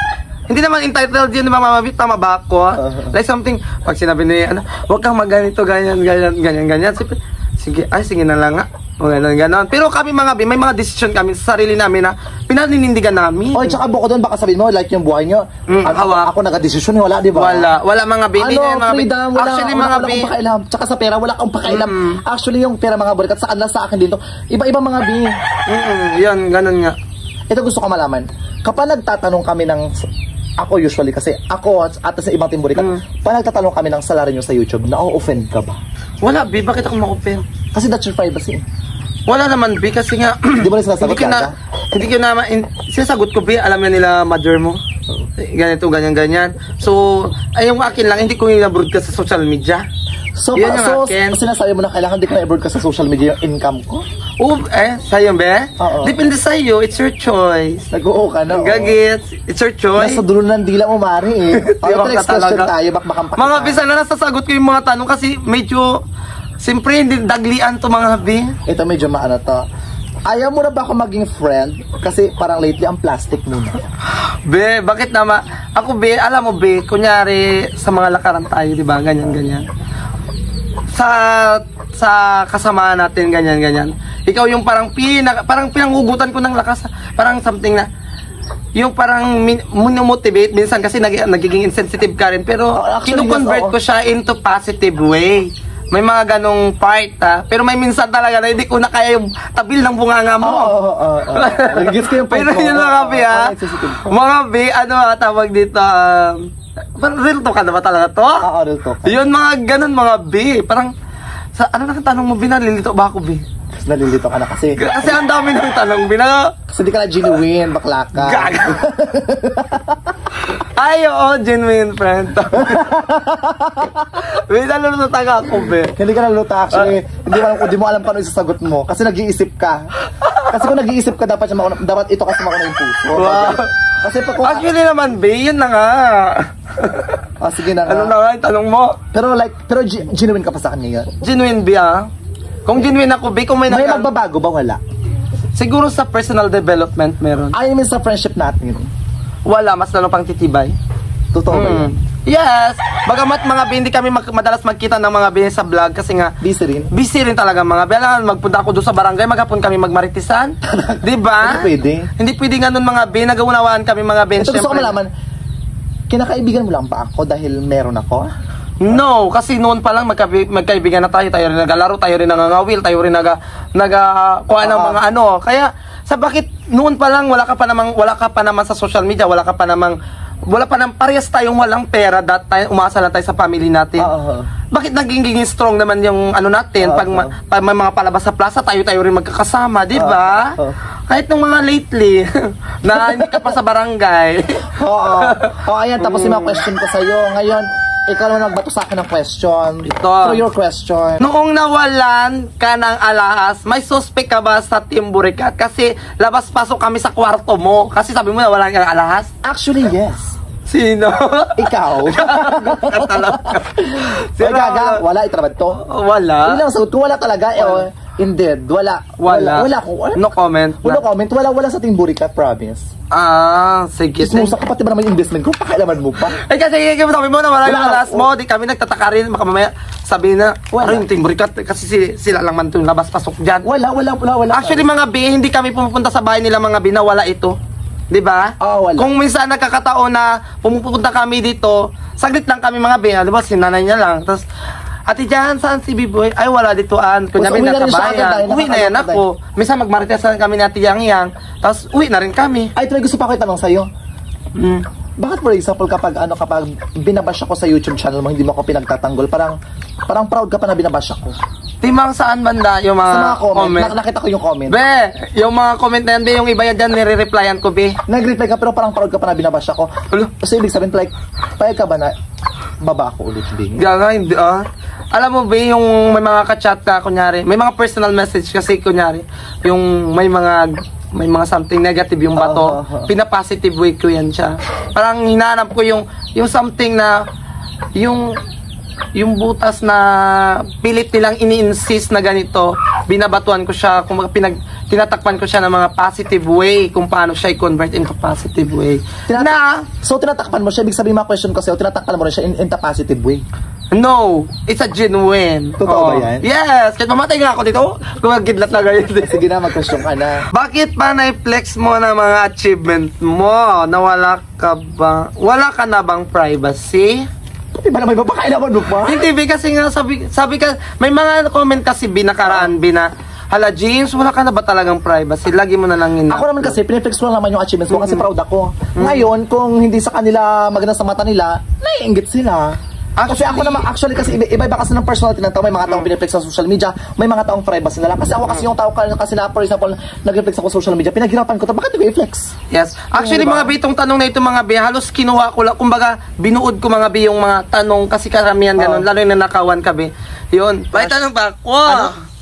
hindi naman entitled yun, di ba, Mama B? Tama ba ako? Like something, pag sinabi niya, huwag kang maganito, ganyan. Sige na lang nga. Ganon. Pero kami mga B, may mga decision kami sa sarili namin na pinaninindigan namin.
Tsaka buko doon, baka sabihin mo, like yung buhay nyo, ako nag-desisyon, wala, di ba?
Wala mga B.
Freedom, actually, mga B. Tsaka sa pera, wala akong pakailam. Actually, yung pera mga burikat, sa akin dito, iba-iba mga B.
Yan, ganon nga.
Ito gusto ko malaman. Kapag nagtatanong kami ako usually, kasi ako at sa ibang team burikat, pag nagtatanong kami ng salary nyo sa YouTube, na-offend ka ba?
Wala, B. Bakit ako ma-offend?
Kasi that's your privacy.
Wala naman, B, kasi nga
hindi mo na sinasagot ka?
Hindi ko na sinasagot ko, B, alam na nila mother mo. Ganito, ganyan. So, yung akin lang, hindi ko i-broadcast sa social media.
So sinasabi mo na kailangan di ko na i-broadcast sa social media yung income ko?
Sa'yo, be? Depende sa'yo, it's your choice.
Nag-oo ka na,
Gagits, it's your choice.
Nasa dulo ng dila mo, Mari, next question tayo, bakbakang pakita.
Mga B, sana nasasagot ko yung mga tanong kasi medyo, siyempre, hindi daglian to mga B.
Ito medyo maano to. Ayaw mo na ba ako maging friend? Kasi parang lately ang plastic muna.
Be, bakit naman? Ako, be, alam mo, be, kunyari sa mga lakaran tayo, di ba? Ganyan. Sa kasamaan natin, ganyan. Ikaw yung parang pinanghugutan ko ng lakas. Parang something na, yung parang motivate minsan kasi nagiging insensitive ka rin. Pero, kinu-convert ko siya into positive way. May mga ganong part, Pero may minsan talaga na hindi ko na kaya yung tabil ng bunganga mo.
Nagigits ko yung point ko.
Pero yun mga B, Mga B, tawag dito, real talk ka na ba talaga to?
Real talk.
Yun mga ganon mga B. Parang, ano na tanong mo B, nalilito ba ako B?
Nalilito ka na kasi.
Kasi ang dami ng tanong,
Kasi di ka na genuine, bakla ka.
Ay, oo, genuine friend. May naluluta ka ako, be.
Hindi ka naluluta, actually. Hindi mo alam kung ano isasagot mo. Kasi nag-iisip ka. Kasi kung nag-iisip ka, dapat ito kasi makuna yung puso.
Wow.
Kasi kung...
Actually naman, be, yun na nga.
Sige na nga.
Ano na nga yung tanong mo?
Pero genuine ka pa sa kanya.
Genuine, be, Kung genuine ako, be, kung may
magbabago ba? Wala.
Siguro sa personal development meron.
I mean sa friendship natin.
Wala, mas lalo pang titibay.
Totoo ba yan?
Yes! Bagamat mga be, hindi kami madalas magkita ng mga be sa vlog kasi nga
busy rin.
Busy rin talaga mga be. Alam, magpunta ako doon sa barangay, maghapon kami magmaritisan. Diba?
Hindi pwede.
Hindi pwede nga nun mga be, nag-uunawaan kami mga be.
Ito gusto ko malaman, kinakaibigan mo lang ba ako dahil meron ako?
No, kasi noon pa lang magkaibigan na tayo rin nagalaro, tayo rin nangangawil, tayo rin kuha ng mga ano. Kaya sa bakit noon pa lang wala ka pa naman sa social media, wala pa nang parehas tayong walang pera, tayo umasa lang tayo sa family natin. Bakit naging strong naman yung ano natin pag may mga palabas sa plaza, tayo rin magkakasama, di ba? Kahit nung mga lately na hindi ka pa sa barangay.
Ayan, tapos yung mga question ko sa'yo. Ngayon, ikaw naman nagbato sa akin ng question.
Ito.
Through your question.
Noong nawalan ka ng alahas, may suspect ka ba sa Team Burikat? Kasi labas-pasok kami sa kwarto mo. Kasi sabi mo nawalan ka ng alahas?
Actually, yes.
Sino?
Ikaw. Sino? Wala itrabad to?
Wala.
Yun lang sagot ko, wala talaga. Indeed, wala.
No comment.
Wala sa Team Burikat, promise.
Sige.
Ismusa ka pati ba naman yung investment ko? Pakialaman mo pa?
Kasi sabi mo na wala yung alas mo. Di kami nagtataka rin. Baka mamaya sabihin na, yung Team Burikat kasi sila lang man itong labas-pasok dyan.
Wala.
Actually mga bi, hindi kami pumupunta sa bahay nila mga bi na wala ito. Diba?
Wala.
Kung minsan nagkakataon na pumupunta kami dito, saglit lang kami mga bi. Diba, sinanay niya lang. Tapos, Ate Jan, saan si Biboy? Ay, wala dito. Kunyari nakabayan. Uwi na yan ako. Minsan magmaritesan kami ni Ate Yang. Tapos, uwi na rin kami.
Ay, gusto pa ako itanong sa'yo. Bakit for example kapag binabash ako sa YouTube channel mo, hindi mo ako pinagtatanggol, parang proud ka pa na binabash ako?
Timang saan banda yung mga comment?
Nakita ko yung comment.
Be, yung mga comment na yan, be, yung iba yan dyan, nire-replyan ko, be.
Nag-reply ka pero parang proud ka pa na binabash ako. So, ibig sabihin, like, payag ka ba na baba ako ulit, be?
Gaga, hindi Alam mo, be, yung may mga ka-chat ka, kunyari, may mga personal message kasi, kunyari, yung may mga something negative yung bato, pinapositive way ko yan siya. Parang hinahanap ko yung something na, yung butas na pilit nilang ini-insist na ganito, binabatuan ko siya, kung tinatakpan ko siya ng mga positive way, kung paano siya i-convert into positive way.
So, tinatakpan mo siya, ibig sabihin mga question ko sa'yo, tinatakpan mo rin siya in a positive way?
No, it's a genuine.
Totoo ba yan?
Yes, kahit mamatay nga ako dito, gumagidlat na ganyan.
Sige na, mag-question ka na.
Bakit pa na-flex mo na mga achievement mo? Wala ka na bang privacy?
Di ba na may babakailaman mo pa?
Hindi, kasi nga sabi ka, may mga comment kasi binakaraan, hala James, wala ka na ba talagang privacy? Lagi mo na lang yun.
Ako naman kasi, piniflex ko lang naman yung achievements ko kasi proud ako. Ngayon, kung hindi sa kanila maganda sa mata nila, naiinggit sila. Kasi ako naman, actually, kasi iba-iba kasi ng personality ng tao. May mga taong piniflex sa social media, may mga taong privacy na lang. Kasi ako kasi yung tao kasi na, for example, nag-reflex ako sa social media, pinaghirapan ko ito, bakit i-flex?
Yes. Actually, mga bi, itong tanong na ito, mga bi, halos kinuha ko lang, kumbaga, binuod ko mga bi yung mga tanong, kasi karamihan ganun, lalo yung nanakawan ka, bi. Yun. Bakit tanong ba?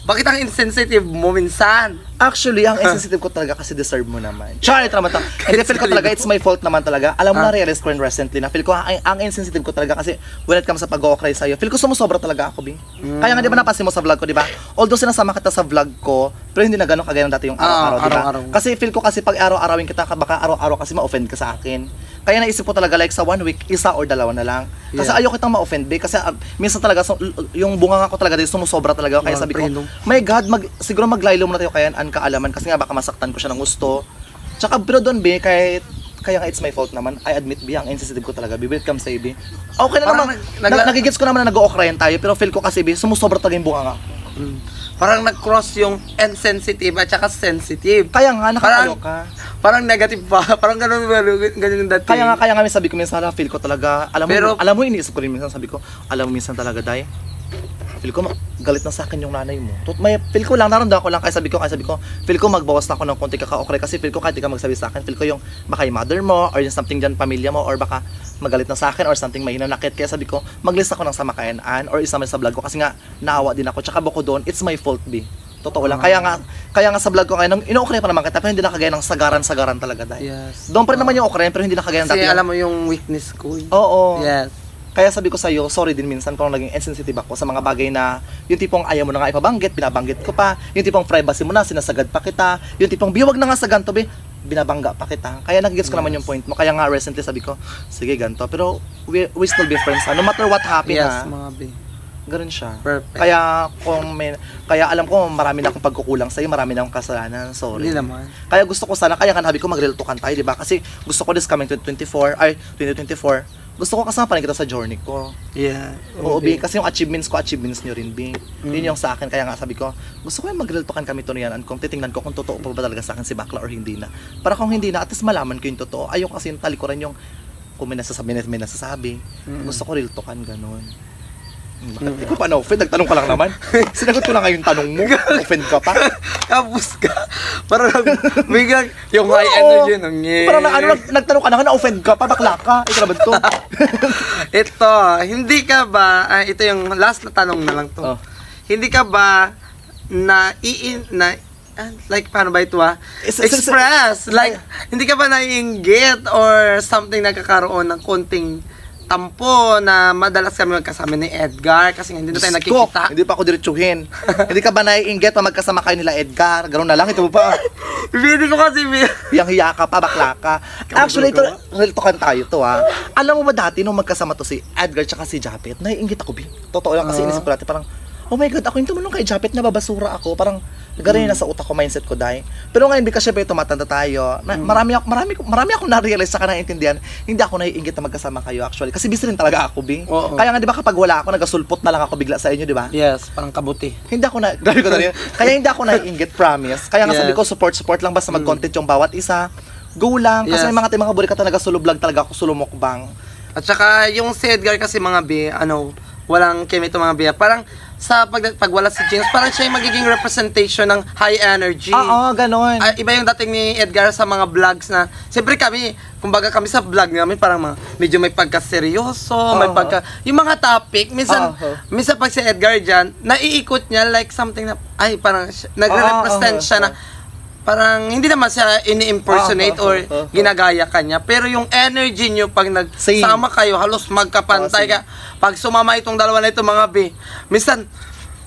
Bakit ang insensitive mo minsan?
Actually, ang insensitive ko talaga kasi deserve mo naman. Charit naman to. Hindi, feel ko talaga, it's my fault naman talaga. Alam mo na, realize ko rin recently na feel ko, ang insensitive ko talaga kasi when it comes sa pag-o-cry sa'yo, feel ko sumusobra talaga ako, Bing. Kaya nga, di ba napansin mo sa vlog ko, di ba? Although sinasama kita sa vlog ko, pero hindi na gano'n kagaya ng dati yung araw-araw, di ba? Kasi feel ko kasi pag araw-arawin kita, baka araw-araw kasi ma-offend ka sa akin. Kaya naisip ko talaga like sa 1 week, isa or dalawa na lang. Kasi ayoko kitang ma-offend, Bing. Kasi minsan talaga, yung bunga ko talaga, sumusobra talaga. Kaya sabi ko, my God, siguro maglaylo muna tayo kaya ang kaalaman kasi nga baka masaktan ko siya ng gusto. Tsaka pero doon, Be, kaya nga it's my fault naman. I admit, Be, ang insensitive ko talaga. Be, when it comes to Be. Okay na naman, nagigits ko naman na nag-o-ocrayan tayo, pero feel ko kasi, Be, sumusobra talaga yung bunga nga.
Parang nag-cross yung insensitive at saka sensitive.
Kaya nga, nakakalo ka.
Parang negative pa. Parang ganun yung dati.
Kaya nga sabi ko minsan, feel ko talaga, alam mo, iniisip ko rin minsan, sabi ko, alam mo minsan talaga, Day, feel ko galit na sa akin yung nanay mo. Feel ko lang, naramdaman ko lang, kaya sabi ko, feel ko magbawas na ako ng konti kaka-okray kasi feel ko kahit di ka magsabi sa akin, feel ko yung baka yung mother mo or yung something dyan pamilya mo or baka magalit na sa akin or something may hinanakit. Kaya sabi ko, mag-list ako ng sama kainaan or isama sa vlog ko kasi nga naawa din ako. Tsaka bako doon, it's my fault, B. Totoo lang. Kaya nga sa vlog ko ngayon, ino-okray pa naman kita pero hindi na kagaya ng sagaran talaga dahil.
Yes.
Doon pa rin naman yung okray pero hindi na kagaya ng dati.
Kasi alam mo yung weakness ko.
Oo.
Yes.
Kaya sabi ko sa'yo, sorry din minsan kung naging insensitive ako sa mga bagay na yung tipong ayaw mo na nga ipabanggit, binabanggit ko pa, yung tipong privacy mo na, sinasagad pa kita, yung tipong biwag na nga sa ganto, binabangga pa kita. Kaya nagigets ko naman yung point mo. Kaya nga recently sabi ko, sige ganto, pero we still be friends ha, no matter what happen ha.
Mga B.
Ganun siya.
Perfect.
Kaya alam ko marami na akong pagkukulang sa'yo, marami na akong kasalanan. Sorry.
Hindi naman.
Kaya gusto ko sana, kaya nga nabi ko mag-real talkan tayo, di ba? Kasi gusto ko this coming 2024, gusto ko kasama pa rin kita sa journey ko.
Yeah.
Oo, B, kasi yung achievements nyo rin, B. Yun yung sa akin, kaya nga sabi ko, gusto ko yung mag-real talkan kami to niyan, kung titingnan ko kung totoo pa ba talaga sa akin si Bakla or hindi na. Para kung hindi na, at least malaman ko yung totoo. Ayaw kasi yung talikuran yung, kung may nasasabi. Gusto ko real talkan, ganun. Bakit? Di ko pa na-offend, nagtanong ka lang naman. Sinagot ko na nga yung tanong mo. Offend ka pa.
Tapos ka. Parang biglang yung high energy nang
parang nagtanong ka na nga, na-offend ka pa, bakla ka. Ito naman to.
Ito, hindi ka ba, ito yung last na tanong na lang to. Hindi ka ba like paano ba ito express, like hindi ka ba naiinggit or something nagkakaroon ng konting tampo na madalas kami magkasama ni Edgar kasi hindi na tayo nakikita.
Hindi pa ako diretsuhin. Hindi ka ba naiinggit pa magkasama kayo nila Edgar? Ganoon na lang, ito pa.
Hindi ko kasi
yang hiya ka pa, bakla ka. Actually, ito, real talkan tayo to ha. Alam mo ba dati nung magkasama to si Edgar tsaka si Japet, naiinggit ako, B. Totoo lang kasi inisip ko dati parang, oh my God, ako yung tumanong kay Japet na babasura ako. Parang, gano'n na sa utak ko, mindset ko dahil. Pero ngayon, kasi syempre tumatanda tayo, marami akong na-realize sa kanang intindihan, hindi ako naiinggit na magkasama kayo actually. Kasi busy rin talaga ako, B. Kaya nga, di ba kapag wala ako, nagasulpot na lang ako bigla sa inyo, di ba?
Yes, parang kabuti.
Hindi ako grabe ko na rin. Kaya hindi ako naiinggit, promise. Kaya nga sabi ko, support lang basta mag-content yung bawat isa. Go lang. Kasi may mga burikat na nagasulublag talaga ako, sulumokbang.
At saka, yung si Edgar kasi mga B, walang kemito mga B. Parang, pag wala si James, parang siya yung magiging representation ng high energy.
Oo, ganon.
Iba yung dating ni Edgar sa mga vlogs na, siyempre kami, kumbaga kami sa vlog namin, parang medyo may pagka-seryoso, may pagka, yung mga topic, minsan pag si Edgar dyan, naiikot niya like something na, parang nagre-represent siya na, parang hindi naman siya ini-impersonate or ginagaya kanya. Pero yung energy nyo pag nagsama kayo, halos magkapantay ka. Pag sumama itong dalawa na ito mga B, minsan,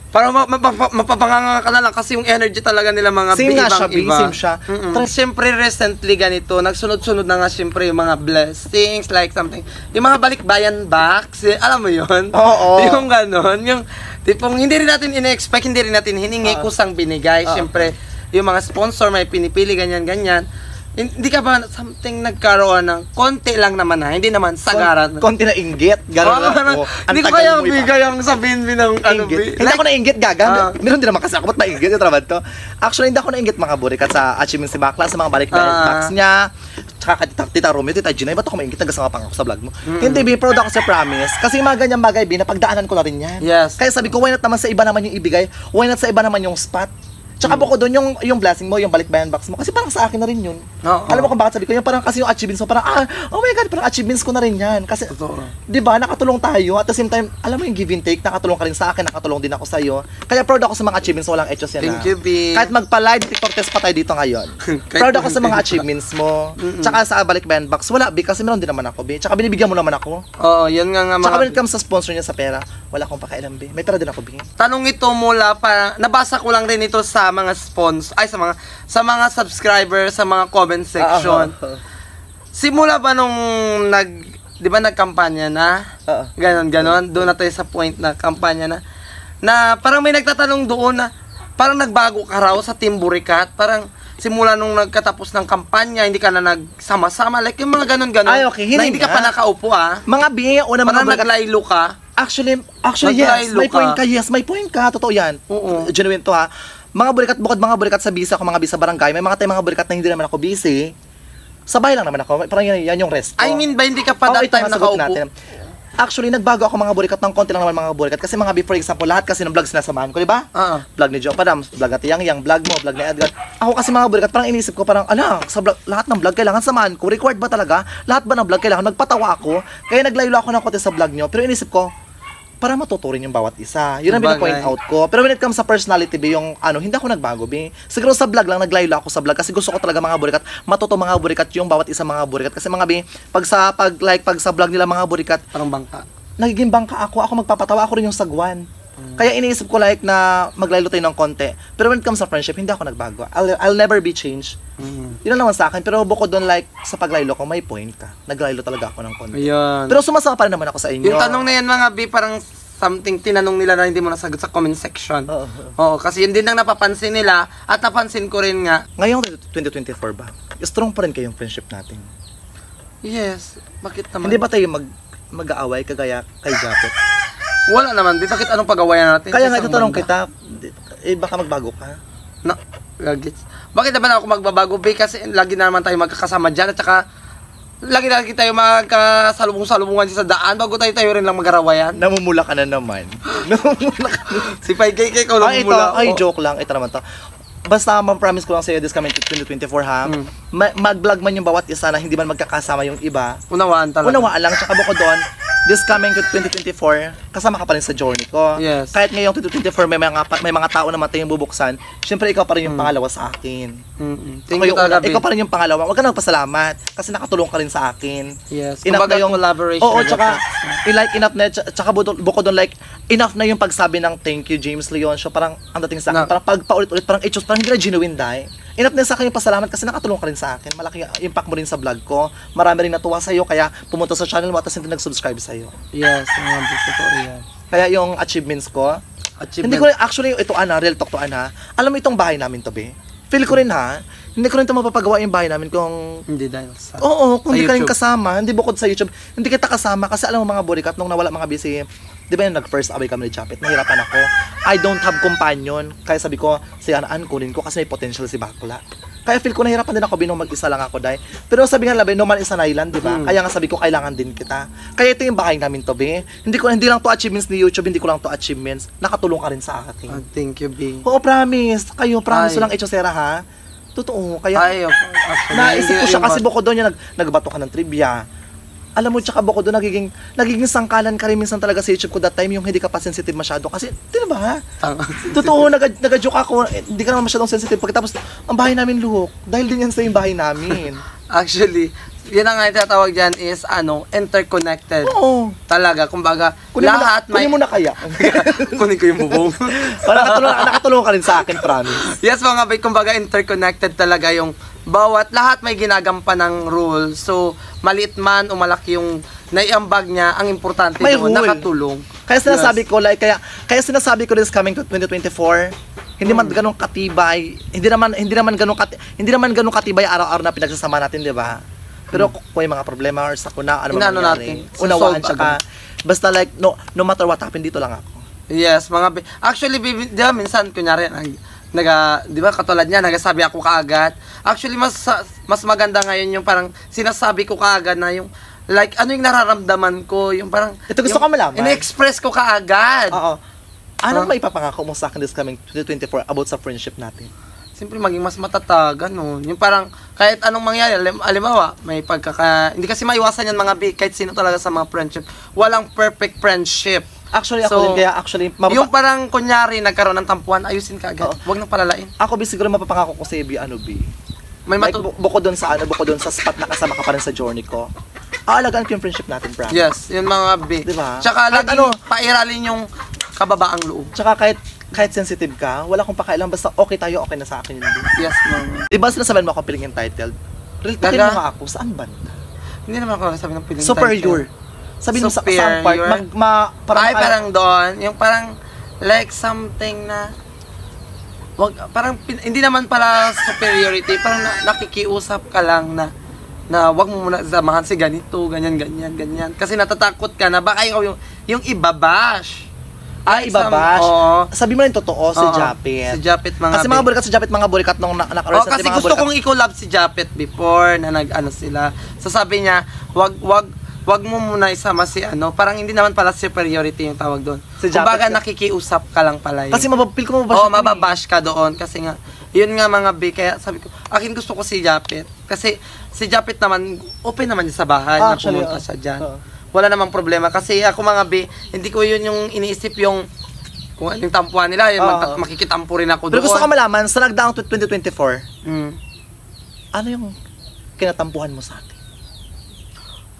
parang mapapanganga ka na lang kasi yung energy talaga nila mga B, ibang iba.
Same siya.
Siyempre recently ganito, nagsunod-sunod na nga siyempre yung mga blessings, like something. Yung mga balikbayan box, alam mo yun?
Oo.
Yung ganon, yung tipong hindi rin natin ine-expect, hindi rin natin hiningi, kusang binigay. Siyempre, yung mga sponsor may pinipili ganyan. Hindi ka ba something nagkaroon ng konti lang naman hindi naman sagaran.
Konti na inggit, gano'n.
Hindi ko kaya bigay ang sabihin ng
Hindi ako na-inggit, gaga. Meron din naman kasi ako, ba't ma-inggit yung trabaho to? Actually, hindi ako na-inggit mga burikat sa achievements si Bakla, sa mga balik-balik box niya. Tsaka Tita Romeo, Tita Gina, ba't ako maingit? Nagasama pang ako sa vlog mo. Hindi, be proud ako sa promise. Kasi mga ganyang bagay, napagdaanan ko na rin yan.
Yes.
Kaya sabi ko, why not naman sa iba naman yung ibigay? Why not sa iba naman yung spot? Tsaka bako doon yung blessing mo, yung balikbayan box mo. Kasi parang sa akin na rin yun. Alam mo kung bakit sabi ko, yung parang kasi yung achievements mo, parang oh my God, parang achievements ko na rin yan. Kasi, di ba, nakatulong tayo. At the same time, alam mo yung give and take, nakatulong ka rin sa akin, nakatulong din ako sa'yo. Kaya proud ako sa mga achievements mo, walang etos yan.
Thank you, B.
Kahit magpa-live TikTok test pa tayo dito ngayon. Proud ako sa mga achievements mo. Tsaka sa balikbayan box, wala, B, kasi meron din naman ako, B. Tsaka binibigyan mo naman ako.
Oo, yan nga mga.
Tsaka when it comes sa sponsor niya sa pera, wala akong pakialam, B. May pera din ako, B.
Tanong ito mula pa, nabasa ko lang rin ito sa mga sa mga subscribers, sa mga comment section. Simula ba nung di ba nagkampanya na? Ganon, doon na tayo sa point na kampanya na parang may nagtatanong doon na parang nagbago ka raw sa Team Burikat, parang simula nung nagkatapos ng kampanya, hindi ka na nagsama-sama, like yung mga ganon.
Ay, okay,
na hindi ka pa nakaupo
Mga B, una
parang naglaylo ka.
Actually yes, may point ka, totoo yan. Genuine to ha. Bukod mga burikat sa bisa, mga bisa barangay, may mga burikat na hindi naman ako busy. Sabay lang naman ako, parang yan yung rest ko.
I mean ba, hindi ka pa that time nakaupo?
Actually, nagbago ako mga burikat ng konti lang naman mga burikat. Kasi mga for example, lahat kasi ng vlog sinasamahan ko, di ba? Vlog ni Joe Padam, vlog ni Yang Yang, vlog mo, vlog ni Edgar. Ako kasi mga burikat, parang inisip ko parang, sa vlog, lahat ng vlog kailangan samahan ko. Required ba talaga? Lahat ba ng vlog kailangan? Nagpatawa ako. Kaya naglaylo ako ng konti sa vlog nyo. Pero inisip ko, para matuturin yung bawat isa. Yun ang pinapoint out ko. Pero when it comes sa personality, yung hindi ako nagbago, siguro sa vlog lang, naglaylo ako sa vlog kasi gusto ko talaga mga burikat, matuto mga burikat yung bawat isa mga burikat. Kasi mga pag sa vlog nila mga burikat,
parang bangka.
Nagiging bangka ako magpapatawa, ako rin yung sagwan. Kaya iniisip ko na maglaylo tayo ng konti. Pero when it comes sa friendship, hindi ako nagbago. I'll never be changed. Yun lang naman sa akin. Pero bukod doon, sa paglaylo ko, may point ka. Naglaylo talaga ako ng konti.
Ayun.
Pero sumasama pa rin naman ako sa inyo.
Yung tanong na yan mga B, parang something tinanong nila na hindi mo nasagot sa comment section. Oo, kasi yun din ang napapansin nila at napansin ko rin nga.
Ngayong 2024 ba? Strong pa rin kayong friendship natin.
Yes. Bakit naman?
Hindi ba tayo mag-aaway kagaya kay Japet?
Wala naman, B. Bakit anong pag-awayan natin?
Kaya nga itatanong kita, baka magbago ka?
No, gagits. Bakit naman ako magbabago, B? Kasi lagi na naman tayo magkakasama dyan at saka lagi tayo magkasalubong-salubungan sa daan bago tayo rin lang mag-arawayan.
Namumula ka na naman. Namumula ka na.
Si Pai KK ko namumula.
Ay, joke lang. Ito naman to. Basta promise ko lang sa iyo this coming 2024 ha. Mag-vlog man yung bawat isa na hindi man magkakasama yung iba.
Unawaan talaga.
Unawaan lang. Tsaka bukod doon, this coming 2024, kasama ka pa rin sa journey ko.
Yes.
Kahit ngayong 2024 may mga tao na matay yung bubuksan, syempre ikaw pa rin yung pangalawa sa akin.
Thank you talaga,
ikaw pa rin yung pangalawa. Huwag ka nang pasalamat kasi nakatulong ka rin sa akin.
Yes.
Kumbaga
yung collaboration.
Oo, tsaka enough na, tsaka bukod doon enough na yung pagsabi ng thank you James Leon. So parang ang dating sa akin, parang pagpaulit-ulit, parang parang hindi na genuine dahil. Enough na sa akin yung pasalamat kasi nakatulong ka rin sa akin. Malaki impact mo rin sa vlog ko. Marami rin natuwa sa'yo kaya pumunta sa channel mo at hindi nag-subscribe sa'yo.
Yes, totoo yan.
Kaya yung achievements ko, hindi ko actually ito real talk to alam mo itong bahay namin to be. Feel ko rin hindi ko rin ito mapapagawa yung bahay namin kung
hindi dahil sa
kung hindi ka rin kasama, hindi bukod sa YouTube, hindi kita kasama kasi alam mo mga burikat nung nawala mga busy. Di ba yung nag-first away kami ni Japet, nahirapan ako. I don't have companion. Kaya sabi ko, si Anaan kunin ko kasi may potential si Bakla. Kaya feel ko nahirapan din ako binong mag-isa lang ako dahil. Pero sabi nga labi, no man is an island, di ba? Kaya nga sabi ko, kailangan din kita. Kaya ito yung bahay namin to, be. Hindi lang to achievements ni YouTube, hindi ko lang to achievements. Nakatulong ka rin sa akin.
Thank you, B.
Oo, promise. Promise lang, Echosera, ha? Totoo. Kaya, naisip ko siya kasi bukod doon yung nagbato ka ng trivia. Alam mo, tsaka bukod doon, nagiging sangkalan ka rin minsan talaga sa YouTube ko that time, yung hindi ka pa sensitive masyado. Kasi, di ba? Totoo, nag-joke ako, hindi ka naman masyadong sensitive. Pagkatapos, ang bahay namin luhok. Dahil din yan sa yung bahay namin.
Actually, yun ang nga tinatawag dyan is, interconnected.
Oo.
Talaga, kumbaga,
kunin mo na kaya.
Kunin ko yung bubong.
Nakatulong ka rin sa akin, promise.
Yes, mga bay, kumbaga, interconnected talaga yung lahat may ginagampan ng rule. So, maliit man o malaki yung naiambag niya, ang importante doon, nakatulong.
Kaya sinasabi ko, kaya sinasabi ko this coming to 2024, hindi man ganun katibay, hindi naman ganun katibay araw-araw na pinagsasama natin, di ba? Pero kung may mga problema or sakuna, ano man nangyari, unawaan tsaka, basta no matter what happen, dito lang ako.
Yes, actually, di ba, minsan, kunyari, di ba, katulad niya, nagsasabi ako kaagad. Actually, mas maganda ngayon yung parang sinasabi ko kaagad na yung, ano yung nararamdaman ko, yung parang,
ito gusto ko malaman.
In-express ko kaagad.
Oo. Anong maipapangako mo sa akin this coming 2024 about sa friendship natin?
Siyempre, maging mas matatag, yung parang, kahit anong mangyari, alimawa, may hindi kasi maiwasan yan mga kahit sino talaga sa mga friendship. Walang perfect friendship.
Actually, ako din kaya
yung parang kunyari nagkaroon ng tampuan, ayusin ka agad. Huwag nang palalain.
Ako siguro mapapangako ko sa B. May bukod doon sa spot na kasama ka pa rin sa journey ko. Aalagaan ko yung friendship natin, bro.
Yes, yun mga B.
Diba?
Tsaka pairalin yung kababaang loob.
Tsaka kahit sensitive ka, wala akong pakailan, basta okay tayo, okay na sa akin yun.
Yes, ma'am.
Diba sinasabihan mo ako piling entitled? Real talkin mo nga ako, saan banda?
Hindi naman ako nasabi ng piling
superior. Sabihin mo sa part,
parang doon, yung parang like something na hindi naman pala superiority, parang nakikiusap ka lang na wag mo muna samahan si ganito, ganyan. Kasi natatakot ka na baka yung ibabash.
Ibabash. Sabi mo rin totoo, si Japet.
Si Japet
Kasi mga burikat nung naka-reset
kasi gusto kong i-collab si Japet before na sila. Sasabi niya, wag wag mo muna isama si ano, parang hindi naman pala superiority yung tawag doon. Kumbaga nakikiusap ka lang pala yun.
Kasi feel ko mababash.
Oo, mababash ka doon kasi nga, yun nga mga B, kaya sabi ko, akin gusto ko si Japet. Kasi si Japet naman, open naman niya sa bahay, na pumunta siya dyan. Wala namang problema. Kasi ako mga B, hindi ko yun yung iniisip yung, kung anong tampuan nila, yun, makikitampo rin ako doon.
Pero gusto ko malaman, sa nagdaang 2024, ano yung kinatampuhan mo sa akin?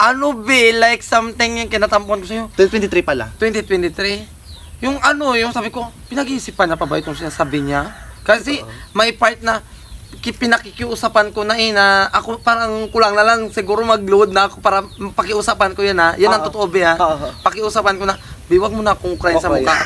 Ano B, like something yung kinatampuhan ko sa'yo?
2023 pala.
2023? Yung ano, yung sabi ko, pinag-iisipan na pa ba itong sinasabi niya? Kasi may part na pinakikiusapan ko na na ako parang kulang na lang siguro mag-load na ako para pakiusapan ko yun ha. Yan ang totoo ba ha? Pakiusapan ko na, B, wag mo na akong cry sa mukha.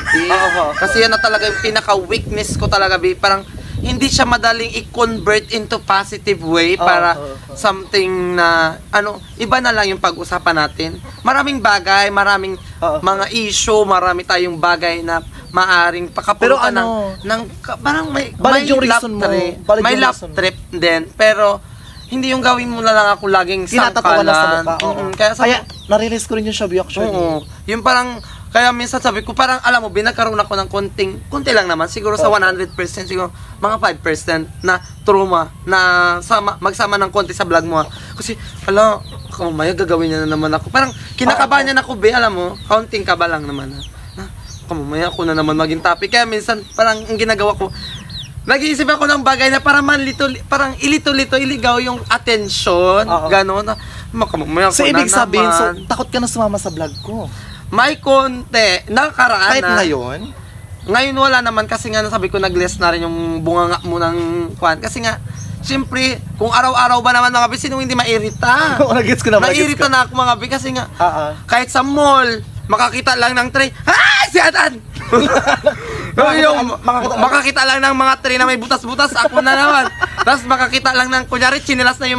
Kasi yan na talaga yung pinaka-weakness ko talaga B. Parang hindi siya madaling i-convert into positive way para something na ano, iba na lang yung pag-usapan natin. Maraming bagay, maraming mga issue, marami tayong bagay na maaring pakapulutan ng parang may love trip din, pero hindi yung gawin mo na lang ako laging sangkalan.
Kaya na-realize ko rin yung Shabi actually.
Yung parang kaya minsan sabi ko, parang alam mo, binagkaroon ako ng konti lang naman, siguro sa 100%, siguro mga 5% na trauma, na magsama ng konti sa vlog mo. Kasi, ala, kamamaya gagawin niya na naman ako. Parang kinakabahan niya na ako, alam mo, kaunting kaba lang naman. Kamamaya ako na naman maging topic. Kaya minsan, parang ang ginagawa ko, nag-iisip ako ng bagay na parang parang ilito-lito, iligaw yung attention, gano'n. Kamamaya ako
so, ibig sabihin, so, takot ka na sumama sa vlog ko.
May konti, nakaraan
kahit
na.
ngayon?
Ngayon wala naman kasi nga sabi ko nag-less na rin yung bunganga mo ng kwan. Kasi nga, siyempre, kung araw-araw ba naman mga bi, sino hindi mairita? Mairita na ako mga bi kasi nga, kahit sa mall, makakita lang ng tray, si Atan! Makakita lang ng mga tray na may butas-butas, ako na naman. Tapos makakita lang ng, kunyari, chinilas na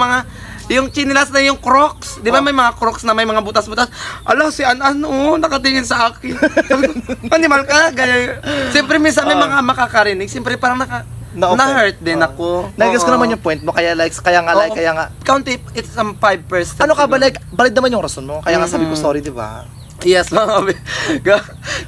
yung chinilas na yung Crocs. Di ba may mga Crocs na may mga butas-butas? Ala, si An-An, nakatingin sa akin. Sabi ko, animal ka? Ganyan. Siyempre, minsan may mga makakarinig. Siyempre, parang na-hurt din ako.
Nag-guess ko naman yung point mo. Kaya nga.
Count it, it's 5%.
Ano ka ba, valid naman yung rason mo. Kaya nga sabi ko, sorry, di ba?
Yes, mga be.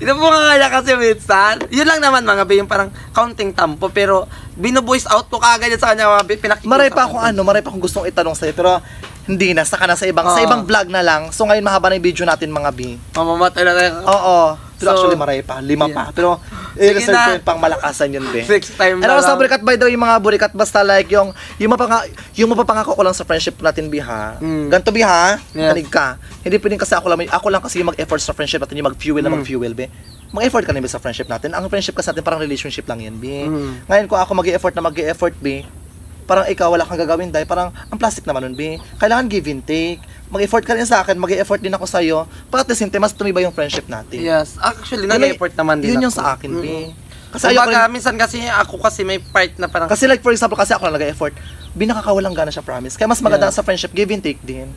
Ito po nga kaya kasi minsan. Yun lang naman mga be, yung parang counting tampo. Pero bino-voice out ko kagad sa kanya mga be.
Maray pa akong gustong itanong sa'yo. Pero hindi na, saka na sa ibang vlog na lang. So ngayon mahaba na yung video natin mga be.
Mamamatay na tayo.
Oo. Pero actually maray pa, 5 pa. Pero i-reserve ko yung pang malakasan yun be.
6 time na lang.
Sa burikat by the way, mga burikat, basta like yung mapapangako ko lang sa friendship natin be ha. Ganto be ha, kanig ka. Hindi pwedeng kasi ako lang kasi yung mag-effort sa friendship natin, yung mag-fuel be. Mag-effort ka na ba sa friendship natin? Ang friendship kasi natin parang relationship lang yan be. Ngayon ko ako mag-e-effort be, parang ikaw wala kang gagawin dahil parang ang plastic naman nun be. Kailangan give and take. Mag-effort ka rin sa akin, mag-effort din ako sa'yo. Para at the same time, mas tumibay yung friendship natin.
Yes, actually, nag-effort naman din
yun
ako.
Yun yung sa akin be.
Kasi kumbaga, minsan kasi ako kasi may part na parang...
Kasi like for example, kasi ako lang nag-effort, nakakawalang gana siya, promise. Kaya mas maganda sa friendship, give and take din.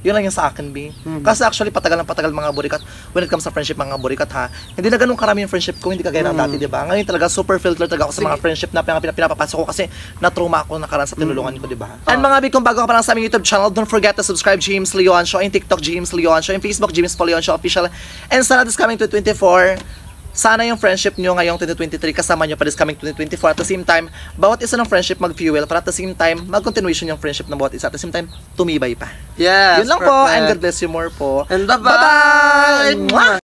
Yun lang yung sa akin, B. Kasi actually, patagal mga burikat when it comes sa friendship, mga burikat, ha. Hindi na ganun karami yung friendship ko, hindi kagaya ng dati, di ba? Ngayon talaga, super filter talaga ako sa mga friendship na pinapapasok ko kasi na-trauma ako nakaraan sa tinulungan ko, di ba? And mga B, kung bago ka pa lang sa aming YouTube channel, don't forget to subscribe James Leon Show, in TikTok, James Leon Show, in Facebook, James Leon Show Official. And sana this coming to 24, sana yung friendship nyo ngayong 2023 kasama nyo pa this coming 2024. At the same time, bawat isa ng friendship mag-fuel para at the same time, mag-continuation yung friendship ng bawat isa. At the same time, tumibay pa.
Yes,
yun lang po, and God bless you more po.
And bye-bye!